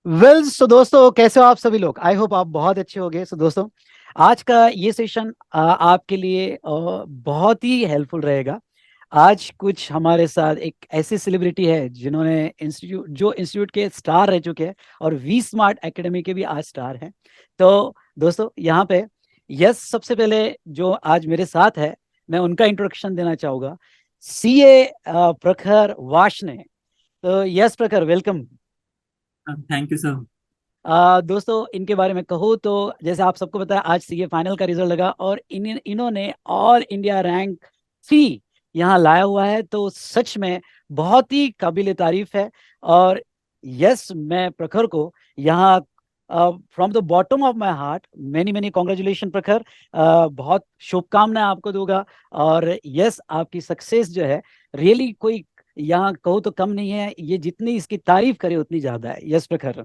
सो दोस्तों, कैसे हो आप सभी लोग? आई होप आप बहुत अच्छे होंगे। सो दोस्तों, आज का ये सेशन आपके लिए बहुत ही हेल्पफुल रहेगा। आज कुछ हमारे साथ एक ऐसी सेलिब्रिटी है जिन्होंने इंस्टीट्यूट के स्टार रह चुके हैं, और वी स्मार्ट एकेडमी के भी आज स्टार हैं। तो दोस्तों, यहाँ पे यस, सबसे पहले जो आज मेरे साथ है, मैं उनका इंट्रोडक्शन देना चाहूंगा। सीए प्रखर वार्ष्णेय। तो यस प्रखर, वेलकम। Thank you sir. दोस्तों, इनके बारे में कहूँ तो जैसे आप सबको पता है, आज सीए फाइनल का रिजल्ट लगा और इन्होंने ऑल इंडिया रैंक 3 यहाँ लाया हुआ है। तो सच में बहुत ही काबिल तारीफ है। और यस, मैं प्रखर को यहाँ from the bottom of my heart many many congratulation प्रखर। बहुत शुभकामनाएं आपको दूंगा। और यस, आपकी सक्सेस जो है रियली कोई यहाँ कहूँ तो कम नहीं है, ये जितनी इसकी तारीफ करे उतनी ज्यादा है। Yes Prakhar.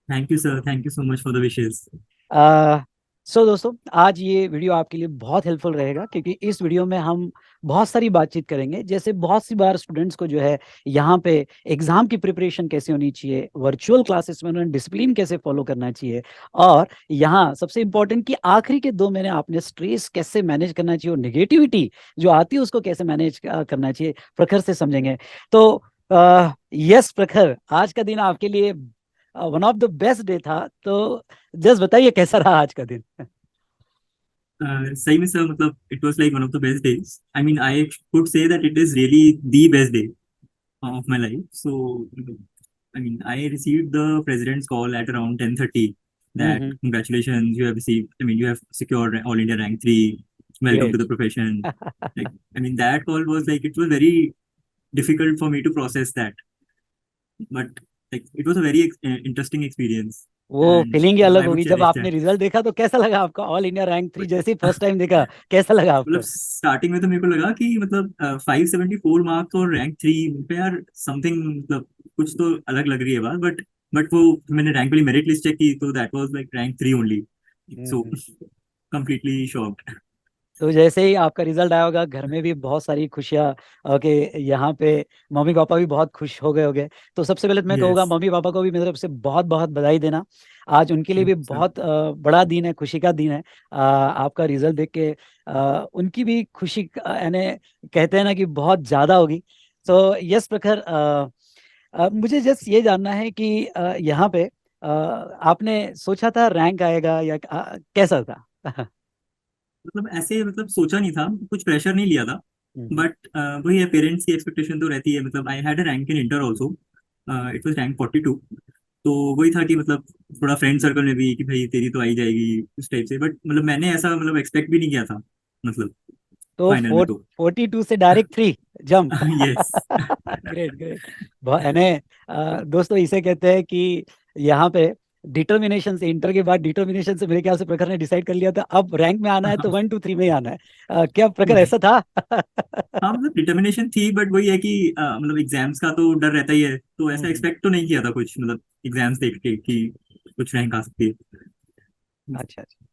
Thank you sir, thank you so much for the wishes. Uh, so दोस्तों, आज ये वीडियो आपके लिए बहुत हेल्पफुल रहेगा, क्योंकि इस वीडियो में हम बहुत सारी बातचीत करेंगे। जैसे बहुत सी बार स्टूडेंट्स को जो है यहाँ पे एग्जाम की प्रिपरेशन कैसे होनी चाहिए, वर्चुअल क्लासेस में उन्हें डिसिप्लिन कैसे फॉलो करना चाहिए, और यहाँ सबसे इंपॉर्टेंट कि आखिरी के 2 महीने आपने स्ट्रेस कैसे मैनेज करना चाहिए और नेगेटिविटी जो आती है उसको कैसे मैनेज करना चाहिए, प्रखर से समझेंगे। तो यस प्रखर, आज का दिन आपके लिए one of the best day था। तो जस्ट बताइए कैसा रहा आज का दिन। सही में सर, मतलब it was like one of the best days. I mean I could say that it is really the best day of my life. So I mean I received the president's call at around 10:30 that hmm. congratulations, you have received, I mean, you have secured all India rank 3, welcome to great. the profession. Like, I mean, that call was like, it was very difficult for me to process that, but like it was a very interesting experience. वो And feeling ही अलग I would होगी जब cherish आपने that. Result देखा। तो कैसा लगा आपका? ऑल इंडिया रैंक 3 जैसे ही फर्स्ट टाइम देखा, कैसा लगा मतलब आपको? स्टार्टिंग में तो मेरे को लगा कि मतलब 574 मार्क्स और रैंक 3 पे यार समथिंग, मतलब कुछ तो अलग लग रही है बात, बट वो मैंने रैंक वाली मेरिट लिस्ट चेक की तो that was like rank 3 only. So hmm. Completely shocked. तो जैसे ही आपका रिजल्ट आया होगा, घर में भी बहुत सारी खुशियाँ के यहाँ पे मम्मी पापा भी बहुत खुश हो गए होंगे। तो सबसे पहले तो मैं कहूँगा यस मम्मी पापा को भी मेरी तरफ से बहुत बहुत बधाई देना। आज उनके लिए भी सर। बहुत बड़ा दिन है, खुशी का दिन है। आपका रिजल्ट देख के उनकी भी खुशी यानी कहते हैं ना कि बहुत ज़्यादा होगी। तो यस प्रखर, मुझे जस्ट ये जानना है कि यहाँ पे आपने सोचा था रैंक आएगा या कैसा था? मतलब ऐसे मतलब सोचा नहीं था, कुछ प्रेशर नहीं लिया था। हम्म। बट वही है, पेरेंट्स की एक्सपेक्टेशन तो रहती है। मतलब I had a rank in inter also, it was rank 42। तो वही था कि मतलब थोड़ा फ्रेंड सर्कल में भी कि भाई तेरी तो आई जाएगी उस टाइप से, बट मतलब मैंने ऐसा मतलब एक्सपेक्ट भी नहीं किया था, मतलब तो फाइनल में तो। 42 से direct 3 jump. Yes. Great great. यानी दोस्तों, इसे कहते हैं कि यहाँ पे डिटर्मिनेशन से, इंटर के बाद डिटर्मिनेशन से मेरे ख्याल से प्रखर ने डिसाइड कर लिया था अब रैंक में आना है तो 1 2 3 में ही आना है। क्या प्रखर ऐसा था? हाँ मतलब डिटर्मिनेशन थी, बट वही है कि मतलब एग्जाम्स का तो डर रहता ही है, तो ऐसा हम्म। एक्सपेक्ट तो नहीं किया था कुछ, मतलब एग्जाम्स देख के कि कुछ रैंक आ सकती है। अच्छा अच्छा।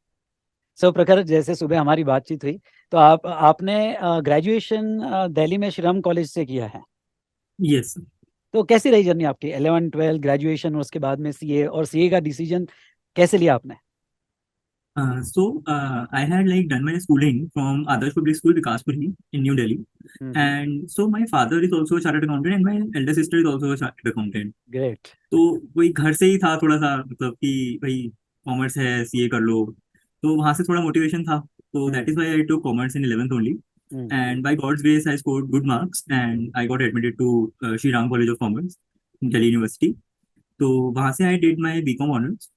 सो प्रखर, जैसे सुबह हमारी बातचीत हुई, तो आपने ग्रेजुएशन दिल्ली में श्रीराम कॉलेज से किया है। यस। तो कैसी रही जर्नी आपकी? 11 12 ग्रेजुएशन और उसके बाद में सीए, और सीए का डिसीजन कैसे लिया आपने? So I had like done my schooling from Adarsh Public School, Vikashpuri in New Delhi, hmm. and so my father is also a chartered accountant and my elder sister is also a chartered accountant. Great. तो वही घर से ही था थोड़ा सा, मतलब कि भाई कॉमर्स है, सीए कर लो। तो वहाँ से थोड़ा मोटिवेशन था, तो that is hmm. Why I took commerce in 11th only. Hmm. And by God's grace, I scored good marks and I got admitted to Shri Ram College of Commerce, Delhi University. तो वहाँ से I did my BCom honors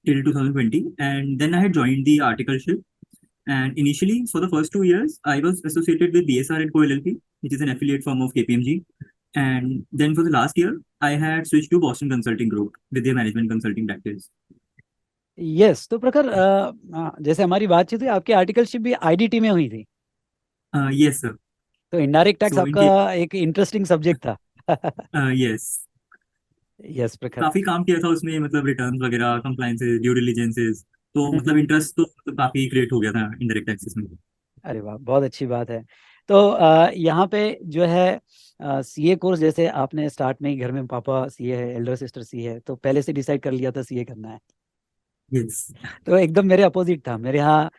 till 2020, and then I had joined the articleship. And initially, for the first 2 years, I was associated with BSR and Co LLP, which is an affiliate firm of KPMG. And then for the last year, I had switched to Boston Consulting Group with their management consulting practice. Yes, तो प्रखर, जैसे हमारी बातचीत हुई, आपकी articleship भी IDT में हुई थी। Yes, sir. तो इनडायरेक्ट टैक्स So in आपका एक इंटरेस्टिंग सब्जेक्ट था। yes, यस प्रखर। काफी काम किया था उसमें, मतलब रिटर्न्स वगैरह, कंप्लायंसेस, ड्यू डिलिजेंसेस। तो मतलब हम्म। इंटरेस्ट तो मतलब काफी क्रिएट हो गया था इनडायरेक्ट टैक्सेस में। अरे वाह, बहुत अच्छी बात है। तो यहाँ पे जो है सीए कोर्स, जैसे आपने स्टार्ट में ही घर में पापा सीए है, एल्डर सिस्टर सीए है, तो पहले से डिसाइड कर लिया था सीए करना है। यस। तो एकदम मेरे अपोजिट था। मेरे यहाँ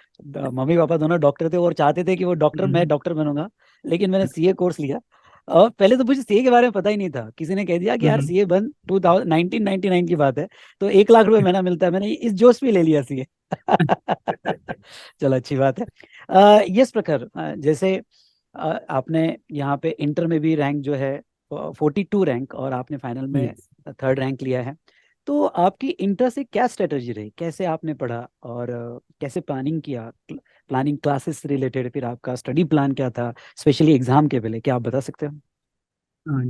मम्मी पापा दोनों डॉक्टर थे और चाहते थे कि वो डॉक्टर, मैं डॉक्टर बनूंगा, लेकिन मैंने सीए कोर्स लिया। और पहले तो मुझे सीए के बारे में पता ही नहीं था, किसी ने कह दिया कि यार सीए बन, 1999 की बात है, तो 1 लाख रुपए महीना मिलता है, मैंने इस जोश में ले लिया सीए। चलो अच्छी बात है। यस प्रखर, जैसे आपने यहाँ पे इंटर में भी रैंक जो है 42 रैंक, और आपने फाइनल में यस। 3rd रैंक लिया है। तो आपकी इंटर से क्या स्ट्रेटजी रही, कैसे आपने पढ़ा, और कैसे प्लानिंग किया, प्लानिंग क्लासेस से रिलेटेड, फिर आपका स्टडी प्लान क्या था स्पेशली एग्जाम के पहले, क्या आप बता सकते हो?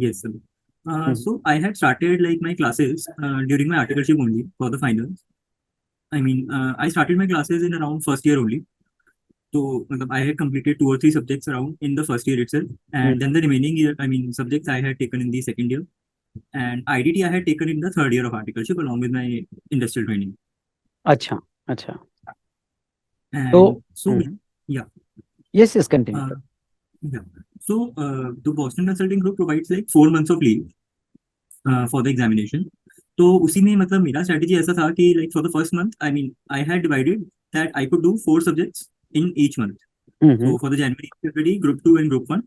Yes, sir. Hmm. So I had started like my classes during my articleship only for the finals. I mean, I started my classes in around first year only. So I had completed 2 or 3 subjects around in the first year itself, hmm. and then the remaining year, I mean, subjects I had taken in the second year, and IDT I had taken in the third year of articleship along with my industrial training. अच्छा। अच्छा। तो And so, yeah, yes yes, continue. uh, yeah. So the Boston Consulting Group provides like 4 months of leave for the examination. तो उसी में मेरा strategy ऐसा था कि like for the first month I mean I had divided that I could do 4 subjects in each month. Hmm. So for the January, February, Group 2 and Group 1,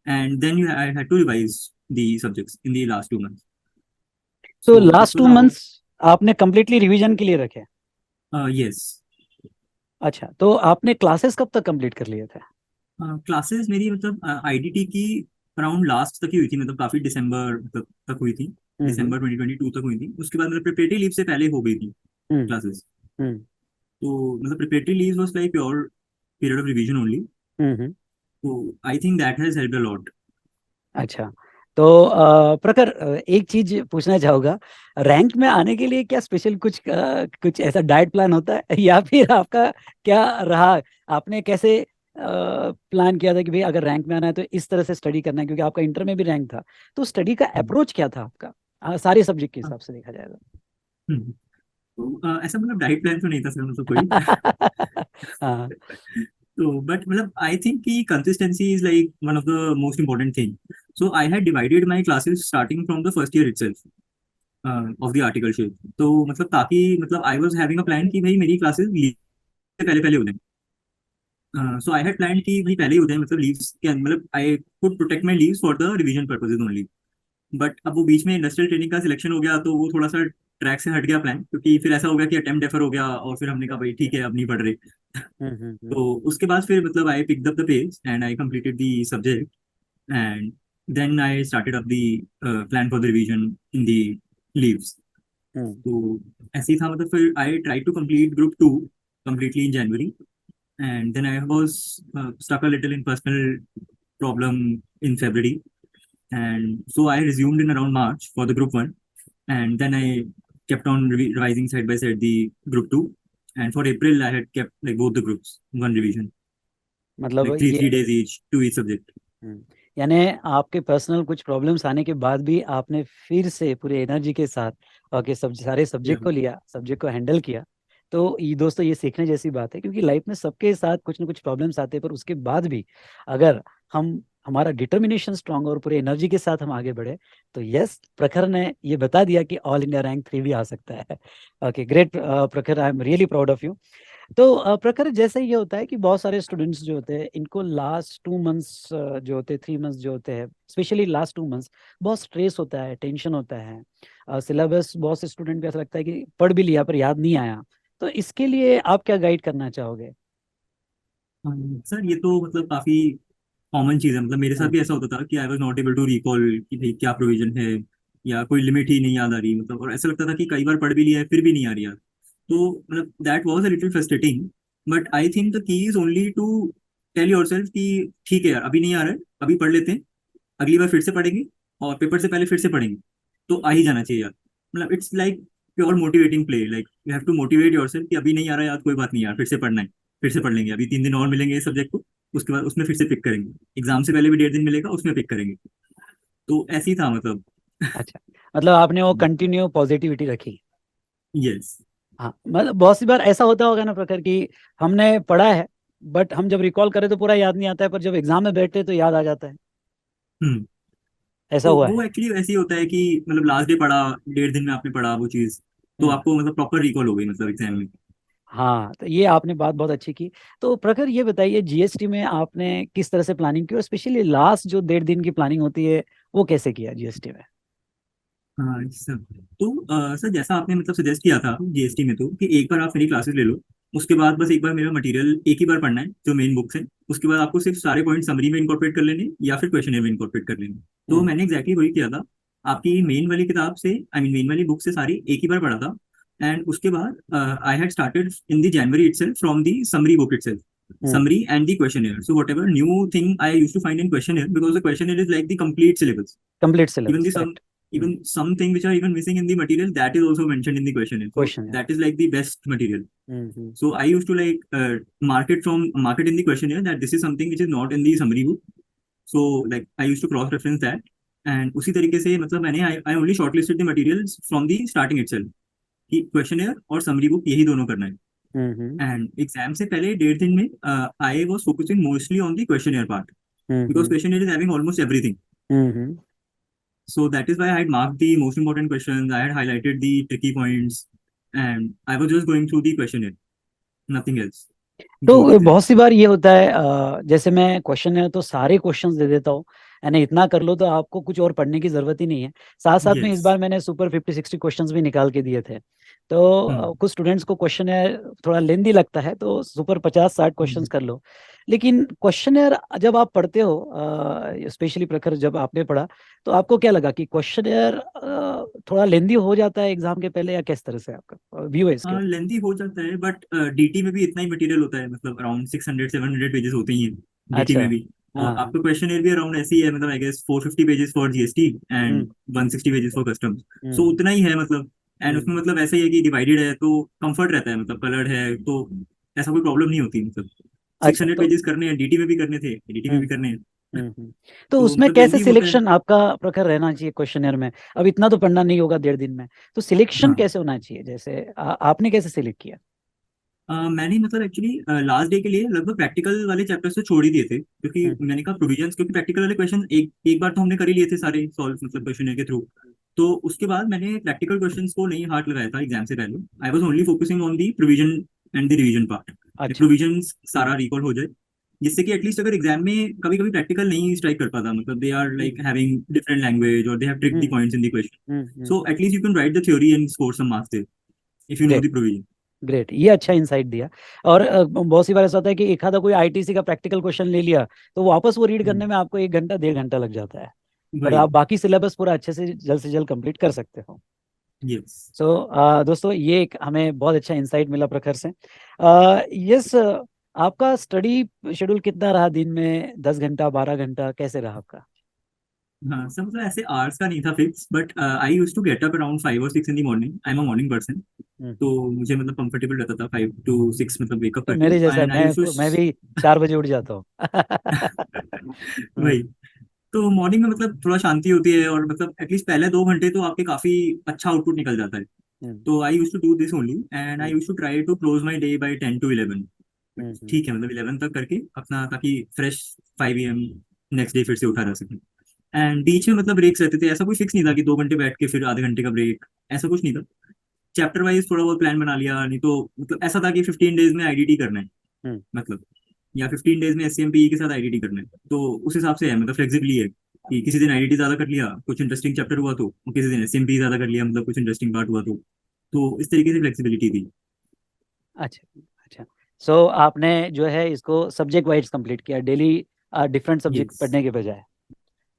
and then I had to revise the subjects in the last 2 months. तो So this last was two how, months आपने completely revision के लिए रखे? yes. अच्छा, तो आपने classes कब तक कंप्लीट कर लिए थे? क्लासेस मेरी आईडीटी की अराउंड लास्ट तक ही हुई थी, काफी दिसंबर तक हुई थी. हम्म। दिसंबर 2022 तक हुई थी. उसके बाद प्रिपरेटरी लीव से पहले हो गई थी हम्म। क्लासेस. हम्म। तो preparatory leave was like pure period of revision only. Hmm. तो I think that has helped a lot. अच्छा, तो प्रखर, एक चीज पूछना चाहूंगा, रैंक में आने के लिए क्या स्पेशल कुछ कुछ ऐसा डाइट प्लान होता है या फिर आपका क्या रहा? आपने कैसे प्लान किया था कि भाई अगर रैंक में आना है तो इस तरह से स्टडी करना है, क्योंकि आपका इंटर में भी रैंक था, तो स्टडी का अप्रोच क्या था आपका, सारे सब्जेक्ट के हिसाब से देखा जाएगा? तो ऐसा डाइट प्लान तो नहीं था सर कोई. हाँ। तो बट आई थिंक कि consistency is like one of the most important thing. So I had divided my classes starting from the first year itself of the articleship. तो ताकि I was having a plan कि भाई मेरी classes पहले पहले हो जाए. सो आई हैड प्लान कि भाई पहले ही हो जाए, लीव्स के I could protect my leaves for the revision purposes only. But अब वो बीच में इंडस्ट्रियल ट्रेनिंग का सिलेक्शन हो गया, तो वो थोड़ा सा ट्रैक से हट गया प्लान, क्योंकि फिर ऐसा हो गया कि अटेम्प्ट डेफर हो गया, और फिर हमने कहा भाई ठीक है अब नहीं पढ़ रहे. तो उसके बाद फिर I picked up the page and I completed the subject, and then I started up the plan for the revision in the leaves. Hmm. तो ऐसे ही था. फिर I try to complete group 2 completely in January, and then I was stuck a little in personal problem in February, and so I resumed in around March for the group 1, and then I kept on revising side by side the group 2, and for April I had kept like both the groups one revision, मतलब like three ये, three days each to each subject. हम्म, यानी आपके personal कुछ problems आने के बाद भी आपने फिर से पूरे एनर्जी के साथ ओके सब सारे Yeah. सब्जेक्ट को लिया, सब्जेक्ट को हैंडल किया। तो ये दोस्तों, ये सीखने जैसी बात है, क्योंकि लाइफ में सबके साथ कुछ ना कुछ प्रॉब्लम्स आते हैं, पर उसके बाद भी अगर हम हमारा डिटर्मिनेशन स्ट्रांग और पूरे एनर्जी के साथ हम आगे बढ़े, तो यस, प्रखर ने ये बता दिया कि ऑल इंडिया रैंक 3 भी आ सकता है। ओके ग्रेट प्रखर, I am really proud of you. तो प्रखर, जैसे ये होता है कि बहुत सारे स्टूडेंट्स जो होते हैं, इनको लास्ट 2 मंथ्स जो होते हैं, 3 मंथ्स जो होते हैं, स्पेशली लास्ट 2 मंथ्स बहुत स्ट्रेस होता है, टेंशन होता है, सिलेबस बहुत से स्टूडेंट को ऐसा लगता है कि पढ़ भी लिया पर याद नहीं आया। तो इसके लिए आप क्या गाइड करना चाहोगे? सर ये तो काफी कॉमन चीज है. मेरे साथ हम्म। भी ऐसा होता था कि I was not able to recall कि भाई क्या प्रोविजन है, या कोई लिमिट ही नहीं याद आ रही. और ऐसा लगता था कि कई बार पढ़ भी लिया है फिर भी नहीं आ रही याद. तो that was a little frustrating. But I think the key is only to tell yourself कि ठीक है यार अभी नहीं आ रहा है, अभी पढ़ लेते हैं, अगली बार फिर से पढ़ेंगे, और पेपर से पहले फिर से पढ़ेंगे, तो आ ही जाना चाहिए यार. It's like pure motivating play. Like you have to motivate yourself कि अभी नहीं आ रहा है याद, कोई बात नहीं यार, फिर से पढ़ना है, फिर से पढ़ लेंगे, अभी 3 दिन और मिलेंगे इस सब्जेक्ट को, उसके बाद उसमें फिर से पिक करेंगे, एग्जाम से पहले भी 1.5 दिन मिलेगा उसमें पिक करेंगे. तो ऐसे ही था अच्छा, मतलब आपने वो कंटिन्यू पॉजिटिविटी रखी। यस. हाँ, मतलब बहुत सी बार ऐसा होता होगा ना प्रकार की, हमने पढ़ा है बट हम जब रिकॉल करें तो पूरा याद नहीं आता है, पर जब एग्जाम में बैठे तो याद आ जाता है। हम्म। ऐसा तो हुआ वो है। एक्चुअली ऐसे ही होता है कि मतलब लास्ट डे पढ़ा, 1.5 दिन में आपने पढ़ा वो चीज, तो हम्म। आपको मतलब प्रॉपर रिकॉल हो गई मतलब एग्जाम में। हाँ, तो ये आपने बात बहुत अच्छी की। तो प्रखर ये बताइए, जीएसटी में आपने किस तरह से प्लानिंग की, और स्पेशली लास्ट जो 1.5 दिन की प्लानिंग होती है वो कैसे किया जीएसटी में? हाँ सर। तो सर जैसा आपने मतलब सजेस्ट किया था जीएसटी में, तो कि एक बार आप मेरी क्लासेस ले लो, उसके बाद बस एक बार मेरा मटेरियल एक ही बार पढ़ना है जो मेन बुक्स है, उसके बाद आपको सिर्फ सारे पॉइंट समरी में इंकॉर्पोरेट कर लेने या फिर क्वेश्चन में इंकॉर्पोरेट कर लेने। तो हम्म। मैंने एग्जैक्टली वही किया था। आपकी मेन वाली किताब से, आई मीन मेन वाली बुक से सारी एक ही बार पढ़ा था। एंड उसके बाद I had started in the January itself from the summary book itself, hmm. summary and the questionnaire. So whatever new thing I used to find in questionnaire, because the questionnaire is like the complete syllabus. Complete Even syllabus, the some correct. Hmm. even something which are even missing in the material, that is also mentioned in the questionnaire. So question है। that is like the best material. Hmm. So I used to like market in the questionnaire that this is something which is not in the summary book. So like I used to cross reference that, and उसी तरीके से मतलब मैंने I only shortlisted the materials from the starting itself कि questionnaire और summary book यही दोनों करना है। हम्म। एंड एग्जाम से पहले 1.5 दिन में I was focusing mostly on the questionnaire part, because hmm. Questionnaire is having almost everything. Hmm. So that is why I had marked the most important questions, I had highlighted the tricky points, and I was just going through the questionnaire, nothing else, before तो exam. बहुत सी बार ये होता है, जैसे मैं question है तो सारे क्वेश्चंस दे देता हूँ, यानी इतना कर लो तो आपको कुछ और पढ़ने की जरूरत ही नहीं है। साथ साथ में इस Yes. बार मैंने सुपर 50-60 क्वेश्चंस भी निकाल के दिए थे। तो Hmm. कुछ स्टूडेंट्स को क्वेश्चन है थोड़ा लेंदी लगता है, तो सुपर 50-60 क्वेश्चंस Hmm. कर लो। लेकिन क्वेश्चन जब आप पढ़ते हो, स्पेशली प्रखर जब आपने पढ़ा, तो आपको क्या लगा कि क्वेश्चन थोड़ा लेंदी हो जाता है एग्जाम के पहले, या किस तरह से आपका व्यू है इसके हाँ ऊपर? लेंथी हो जाता है, बट डीटी में भी इतना ही मटेरियल होता है, मतलब अराउंड 600-700 पेजेस होते ही हैं डीटी अच्छा। में भी। और हाँ हाँ। आपका क्वेश्चन भी अराउंड ऐसे ही है, मतलब I guess 450 pages for GST and hmm. 160 pages for customs. So hmm. उतना ही है मतलब। And hmm. उसमें मतलब ऐसा ही है कि डिवाइडेड है तो कंफर्ट रहता है, मतलब कलर्ड है तो ऐसा कोई प्रॉब्लम नहीं होती मतलब। सिक्स अच्छा। हंड्रेड तो पेजेस करने हैं, डीटी में भी करने थे, एडीटी में भी हम्म। करने हैं। तो तो उसमें मतलब कैसे लेंथी होता है। सिलेक्शन आपका प्रखर रहना चाहिए क्वेश्चनर में? अब इतना तो पढ़ना नहीं होगा 1.5 दिन में, तो सिलेक्शन हाँ। कैसे होना चाहिए? जैसे आपने कैसे सिलेक्ट किया? मैंने मतलब एक्चुअली लास्ट डे के लिए लगभग प्रैक्टिकल वाले चैप्टर्स तो छोड़ ही दिए थे, क्योंकि हम्म। मैंने कहा प्रोविजंस, क्योंकि प्रैक्टिकल वाले क्वेश्चन एक एक बार तो हमने कर ही लिए थे सारे सॉल्व, मतलब क्वेश्चन के थ्रू। तो उसके बाद मैंने प्रैक्टिकल क्वेश्चंस को नहीं हाथ लगाया था एग्जाम से पहले। I was only focusing on the provision and the revision part. अच्छा। प्रोविजन सारा रिकॉल हो जाए, जिससे कि एटलीस्ट अगर एग्जाम में कभी कभी प्रैक्टिकल नहीं स्ट्राइक कर पाता, मतलब they are hmm. Like having different language और they have trick the hmm. Points in the question, hmm. So at least you can write the theory and score some marks there if you know great. The provision. Great, ये अच्छा insight दिया। और बहुत सी बार ऐसा होता है कि एक आधा कोई आईटीसी का प्रैक्टिकल क्वेश्चन ले लिया, तो वापस वो रीड करने में आपको 1 घंटा 1.5 घंटा लग जाता है। पर वही। आप बाकी सिलेबस पूरा अच्छे से जल्द कंप्लीट कर सकते हो। यस। सो दोस्तों, ये एक हमें बहुत अच्छा इंसाइट मिला प्रखर से। यस, आपका स्टडी शेड्यूल कितना रहा दिन में? 10 घंटा, 12 घंटा, कैसे रहा आपका? हाँ सब मतलब ऐसे आवर्स का नहीं था fix, but I use to get up around 5 और 6 in the morning, I am a morning person. Hmm. तो मुझे मतलब कंफर्टेबल रहता था 5 to 6 मतलब वेकअप तो करके, मेरे जैसा है, एंड आई यूज टू मैं भी 4 बजे उठ जाता हूँ। वही। हम्म। तो मॉर्निंग में मतलब थोड़ा शांति होती है, और मतलब एटलीस्ट पहले 2 घंटे तो आपके काफी अच्छा आउटपुट निकल जाता है। हम्म। तो I use to do this only, and I hmm. Use to try to close my day by 10 to 11। Hmm. ठीक है, मतलब 11 तक करके अपना, ताकि फ्रेश 5 AM नेक्स्ट डे फिर से उठा जा सके। एंड बीच में मतलब ब्रेक्स रहते थे, ऐसा कोई फिक्स नहीं था कि 2 घंटे बैठ के फिर आधे घंटे का ब्रेक, ऐसा कुछ नहीं था। चैप्टर वाइज थोड़ा बहुत प्लान बना लिया, नहीं तो मतलब ऐसा था कि 15 डेज में आईडीटी करना है, हम्म। मतलब, या 15 डेज में एससीएमपी के साथ आईडीटी करना है। तो उस हिसाब से है, मतलब फ्लेक्सिबली है कि किसी दिन आईडीटी ज्यादा कर लिया, कुछ इंटरेस्टिंग चैप्टर हुआ तो, और किसी दिन एससीएमपी ज्यादा कर लिया, मतलब कुछ इंटरेस्टिंग पार्ट हुआ तो इस तरीके से फ्लेक्सिबिलिटी थी। अच्छा। अच्छा। सो आपने जो है इसको सब्जेक्ट वाइज कंप्लीट किया डेली, डिफरेंट सब्जेक्ट यस। पढ़ने के बजाय?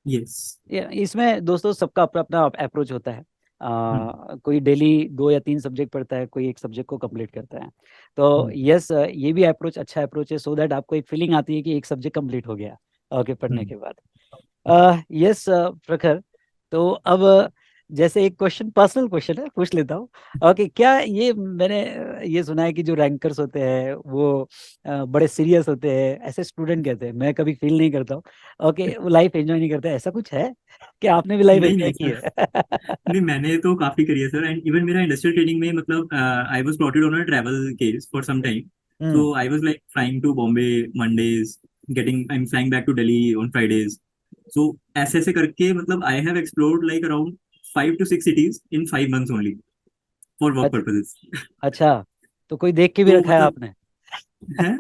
यस। इसमें दोस्तों सबका अपना अपना अप्रोच होता है। कोई डेली 2 या 3 सब्जेक्ट पढ़ता है, कोई एक सब्जेक्ट को कंप्लीट करता है। तो यस, ये भी अप्रोच अच्छा अप्रोच है, सो दैट आपको एक फीलिंग आती है कि एक सब्जेक्ट कंप्लीट हो गया ओके पढ़ने के बाद। यस प्रखर, तो अब जैसे एक क्वेश्चन, पर्सनल क्वेश्चन है, पूछ लेता हूँ। ओके, क्या ये मैंने ये सुना है कि जो रैंकर्स होते हैं वो बड़े सीरियस होते हैं, ऐसे स्टूडेंट कहते हैं, मैं कभी फील नहीं करता हूँ। ओके, वो लाइफ एंजॉय नहीं करते, ऐसा कुछ है कि आपने भी लाइफ नहीं एंजॉय नहीं की सर, है? नहीं मैंने तो काफी करी है सर, एंड इवन मेरा इंडस्ट्रियल ट्रेडिंग में मतलब I was plotted on a travel case for some time. So I was like flying to Bombay Mondays, I'm flying back to Delhi on Fridays. So ऐसे ऐसे करके मतलब I have explored like around 5 to 6 cities in 5 months only for work अच्छा। purposes. अच्छा, तो कोई देख के भी तो रखा है मतलब आपने? है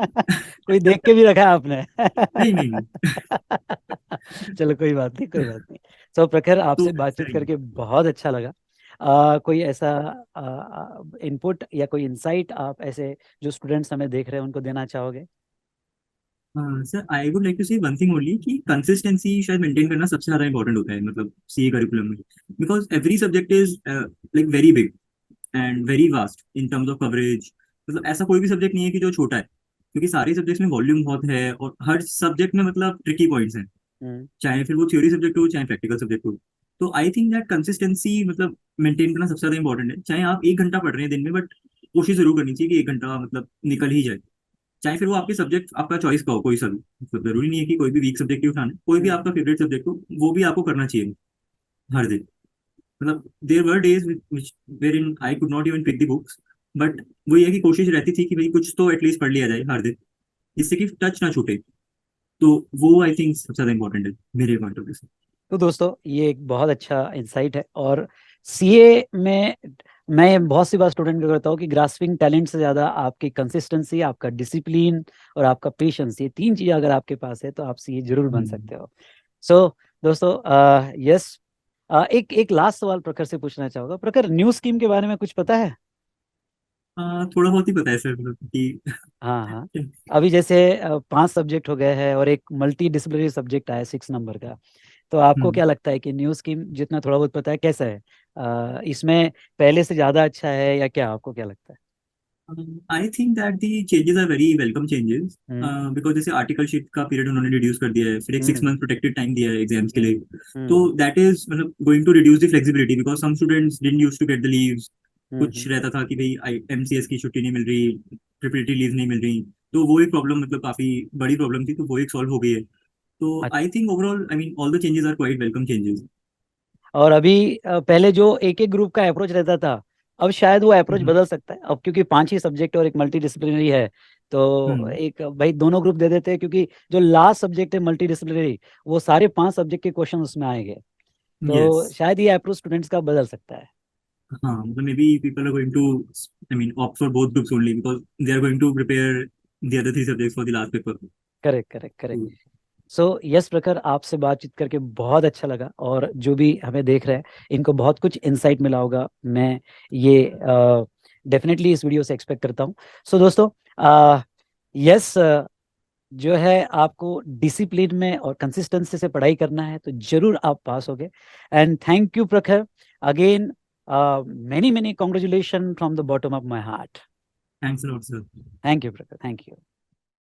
कोई देख के भी रखा है आपने? नहीं नहीं नहीं। चलो कोई बात नहीं, कोई बात नहीं। तो प्रखर, तो आपसे ऐसा बातचीत है। करके बहुत अच्छा लगा। कोई ऐसा इनपुट या कोई इंसाइट आप ऐसे जो स्टूडेंट्स हमें देख रहे हैं उनको देना चाहोगे? Sir I would like to say one thing only कि कंसिस्टेंसी शायद मेंटेन करना सबसे ज्यादा इंपॉर्टेंट होता है मतलब सीए करिकुलम में, because every subject is like very big and very vast in terms of coverage. मतलब ऐसा कोई भी सब्जेक्ट नहीं है कि जो छोटा है, क्योंकि सारे सब्जेक्ट्स में वॉल्यूम बहुत है और हर सब्जेक्ट में मतलब ट्रिकी पॉइंट्स हैं, हम्म। चाहे फिर वो थ्योरी सब्जेक्ट हो चाहे प्रैक्टिकल सब्जेक्ट हो। तो आई थिंक दैट कंसिस्टेंसी मतलब मेंटेन करना सबसे ज्यादा इंपॉर्टेंट है। चाहे आप 1 घंटा पढ़ रहे हैं दिन में, बट कोशिश जरूर करनी चाहिए कि 1 घंटा मतलब निकल ही जाए। चाहे फिर वो आपके सब्जेक्ट आपका चॉइस का हो कोई सा भी, मतलब जरूरी नहीं है कि कोई भी वीक सब्जेक्ट ही उठाना है, कोई भी हम्म। आपका फेवरेट सब्जेक्ट हो वो भी आपको करना चाहिए हर दिन। मतलब there were days wherein I could not even pick the books, but वो ये है कि कोशिश रहती थी कि भाई कुछ तो एटलीस्ट पढ़ लिया जाए हर दिन, जिससे कि टच ना छूटे। तो वो आई थिंक सबसे ज्यादा इंपॉर्टेंट है मेरे पॉइंट ऑफ व्यू से। तो दोस्तों, ये एक बहुत अच्छा इंसाइट है। और सीए में मैं बहुत सी बार स्टूडेंट को करता हूँ कि ग्रास्पिंग टैलेंट से ज़्यादा आपकी कंसिस्टेंसी, आपका डिसिप्लिन और आपका पेशेंस, ये तीन चीज़ें अगर आपके पास है तो आप सीए जरूर बन सकते हो। सो दोस्तों, यस, एक एक लास्ट सवाल प्रखर से पूछना चाहूँगा। प्रखर, न्यू स्कीम के बारे में कुछ पता है? थोड़ा बहुत ही पता है सर, मतलब कि हाँ हाँ। अभी जैसे 5 सब्जेक्ट हो गए हैं और एक मल्टी डिसिप्लिनरी सब्जेक्ट आया 6 नंबर का। तो आपको हम्म क्या लगता है कि न्यू स्कीम, जितना थोड़ा बहुत पता है, कैसा है? इसमें पहले से ज़्यादा अच्छा है या क्या, आपको क्या लगता है? I think that the changes are very welcome changes, hmm. Because जैसे आर्टिकलशिप का पीरियड उन्होंने रिड्यूस कर दिया है, फिर एक six hmm. Month protected time दिया है एग्जाम्स के हम्म। लिए। तो हम्म। दैट इज मतलब going to reduce the flexibility, because some students didn't use to get the leaves. कुछ हम्म। रहता था कि भाई आई एमसीएस की छुट्टी नहीं मिल रही, प्रिपरेटरी लीव नहीं मिल रही। तो वो एक प्रॉब्लम मतलब काफी बड़ी प्रॉब्लम थी, तो वो एक सॉल्व हो गई है। तो अच्छा। I think overall I mean all the changes are quite welcome changes. और अभी पहले जो एक एक ग्रुप का अप्रोच रहता था, अब शायद वो अप्रोच बदल सकता है। अब क्योंकि 5 ही सब्जेक्ट और एक मल्टी डिसिप्लिनरी है, तो हम्म एक भाई दोनों ग्रुप दे देते हैं, क्योंकि जो लास्ट सब्जेक्ट है मल्टी डिसिप्लिनरी, वो सारे 5 सब्जेक्ट के क्वेश्चन उसमें आएंगे। यस। तो शायद ये अप्रोच स्टूडेंट्स का बदल सकता है। हाँ मतलब maybe people are going to I mean opt for both groups only because they are going to prepare the other 3 subjects for the last paper. Correct, correct, correct. So yes Prakhar, आपसे बातचीत करके बहुत अच्छा लगा, और जो भी हमें देख रहे हैं इनको बहुत कुछ इंसाइट मिला होगा, मैं ये डेफिनेटली इस वीडियो से एक्सपेक्ट करता हूँ। सो दोस्तों, यस, जो है आपको डिसिप्लिन में और कंसिस्टेंसी से पढ़ाई करना है तो जरूर आप पास होगे। एंड थैंक यू प्रखर again, many many congratulation from the bottom of my heart. Thanks a lot sir. Thank you प्रखर, थैंक यू।